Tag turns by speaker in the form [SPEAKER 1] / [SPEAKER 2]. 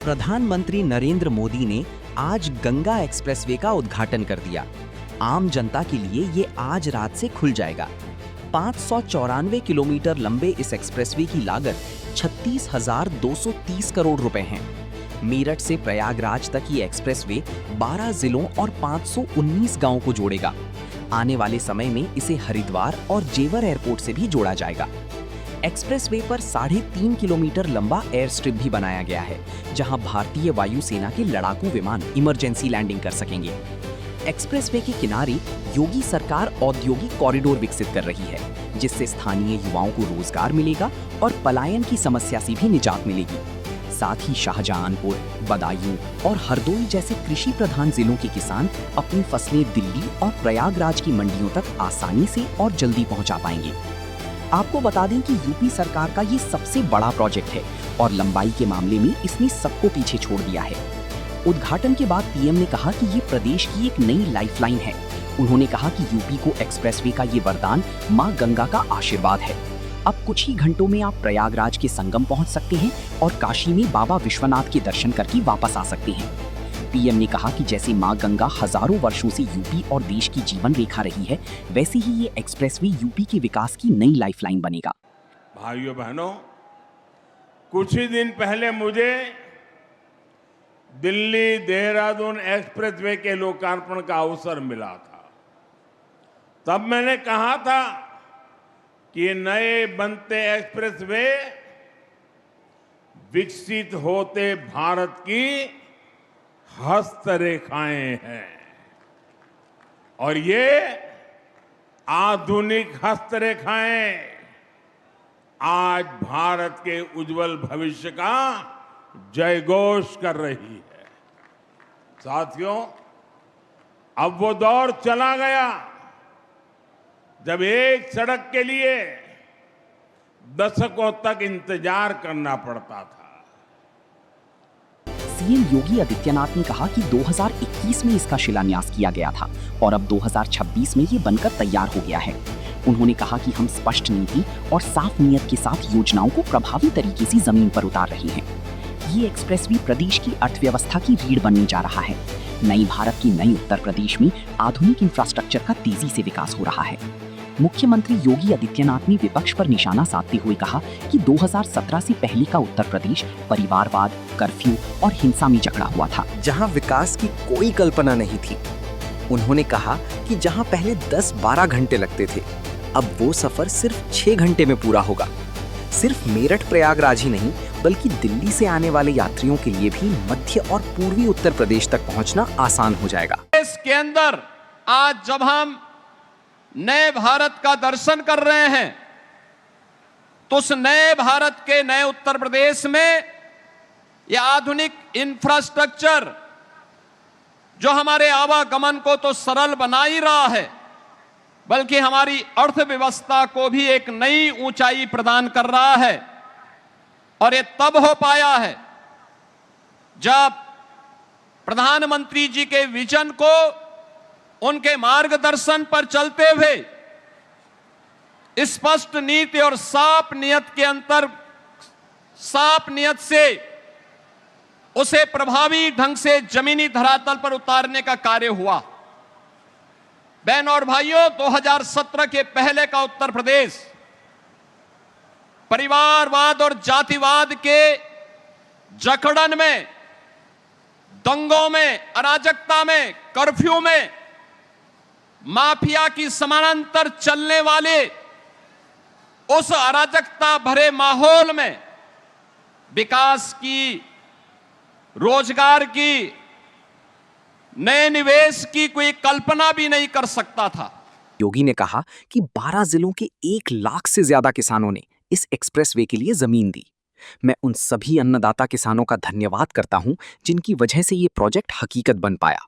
[SPEAKER 1] प्रधानमंत्री नरेंद्र मोदी ने आज गंगा एक्सप्रेसवे का उद्घाटन कर दिया। आम जनता के लिए ये आज रात से खुल जाएगा। 594 किलोमीटर लंबे इस एक्सप्रेसवे की लागत 36,230 करोड़ रुपए है। मेरठ से प्रयागराज तक ये एक्सप्रेसवे 12 जिलों और 519 गांवों को जोड़ेगा। आने वाले समय में इसे हरिद्वार और जेवर एयरपोर्ट से भी जोड़ा जाएगा। एक्सप्रेसवे पर 3.5 किलोमीटर लंबा एयर स्ट्रिप भी बनाया गया है, जहां भारतीय वायुसेना के लड़ाकू विमान इमरजेंसी लैंडिंग कर सकेंगे। एक्सप्रेसवे के किनारे योगी सरकार औद्योगिक कॉरिडोर विकसित कर रही है, जिससे स्थानीय युवाओं को रोजगार मिलेगा और पलायन की समस्या से भी निजात मिलेगी। साथ ही शाहजहांपुर, बदायूं और हरदोई जैसे कृषि प्रधान जिलों के किसान अपनी फसलें दिल्ली और प्रयागराज की मंडियों तक आसानी से और जल्दी पहुंचा पाएंगे। आपको बता दें कि यूपी सरकार का ये सबसे बड़ा प्रोजेक्ट है और लंबाई के मामले में इसने सबको पीछे छोड़ दिया है। उद्घाटन के बाद पीएम ने कहा कि ये प्रदेश की एक नई लाइफलाइन है। उन्होंने कहा कि यूपी को एक्सप्रेसवे का ये वरदान मां गंगा का आशीर्वाद है। अब कुछ ही घंटों में आप प्रयागराज के संगम पहुंच सकते हैं और काशी में बाबा विश्वनाथ के दर्शन करके वापस आ सकते हैं। पीएम ने कहा कि जैसे मां गंगा हजारों वर्षों से यूपी और देश की जीवन रेखा रही है, वैसे ही ये एक्सप्रेसवे यूपी के विकास की नई लाइफलाइन बनेगा।
[SPEAKER 2] भाइयों बहनों, कुछ ही दिन पहले मुझे दिल्ली देहरादून एक्सप्रेसवे के लोकार्पण का अवसर मिला था। तब मैंने कहा था कि ये नए बनते एक्सप्रेसवे विकसित होते भारत की हस्तरेखाएं हैं और ये आधुनिक हस्तरेखाएं आज भारत के उज्जवल भविष्य का जयघोष कर रही है। साथियों, अब वो दौर चला गया जब एक सड़क के लिए दशकों तक इंतजार करना पड़ता था।
[SPEAKER 1] सीएम योगी आदित्यनाथ ने कहा कि 2021 में इसका शिलान्यास किया गया था और अब 2026 में ये बनकर तैयार हो गया है। उन्होंने कहा कि हम स्पष्ट नीति और साफ नीयत के साथ योजनाओं को प्रभावी तरीके से जमीन पर उतार रहे हैं। ये एक्सप्रेसवे प्रदेश की अर्थव्यवस्था की रीढ़ बनने जा रहा है। नई भारत की नई उत्तर प्रदेश में आधुनिक इंफ्रास्ट्रक्चर का तेजी से विकास हो रहा है। मुख्यमंत्री योगी आदित्यनाथ ने विपक्ष पर निशाना साधते हुए कहा कि 2017 से पहले का उत्तर प्रदेश परिवारवाद, कर्फ्यू और हिंसा में जकड़ा हुआ था,
[SPEAKER 3] जहां विकास की कोई कल्पना नहीं थी। उन्होंने कहा कि जहां पहले 10-12 घंटे लगते थे, अब वो सफर सिर्फ 6 घंटे में पूरा होगा। सिर्फ मेरठ प्रयागराज ही नहीं, बल्कि दिल्ली से आने वाले यात्रियों के लिए भी मध्य और पूर्वी उत्तर प्रदेश तक पहुंचना आसान हो जाएगा।
[SPEAKER 4] इसके अंदर आज जब हम नए भारत का दर्शन कर रहे हैं, तो उस नए भारत के नए उत्तर प्रदेश में यह आधुनिक इंफ्रास्ट्रक्चर जो हमारे आवागमन को तो सरल बना ही रहा है, बल्कि हमारी अर्थव्यवस्था को भी एक नई ऊंचाई प्रदान कर रहा है। और ये तब हो पाया है जब प्रधानमंत्री जी के विजन को, उनके मार्गदर्शन पर चलते हुए स्पष्ट नीति और साफ नियत से उसे प्रभावी ढंग से जमीनी धरातल पर उतारने का कार्य हुआ। बहनों और भाइयों, 2017 के पहले का उत्तर प्रदेश परिवारवाद और जातिवाद के जकड़न में, दंगों में, अराजकता में, कर्फ्यू में, माफिया की समानांतर चलने वाले उस अराजकता भरे माहौल में विकास की, रोजगार की, नए निवेश की कोई कल्पना भी नहीं कर सकता था।
[SPEAKER 3] योगी ने कहा कि 12 जिलों के 1 लाख से ज्यादा किसानों ने इस एक्सप्रेसवे के लिए जमीन दी। मैं उन सभी अन्नदाता किसानों का धन्यवाद करता हूं जिनकी वजह से ये प्रोजेक्ट हकीकत बन पाया।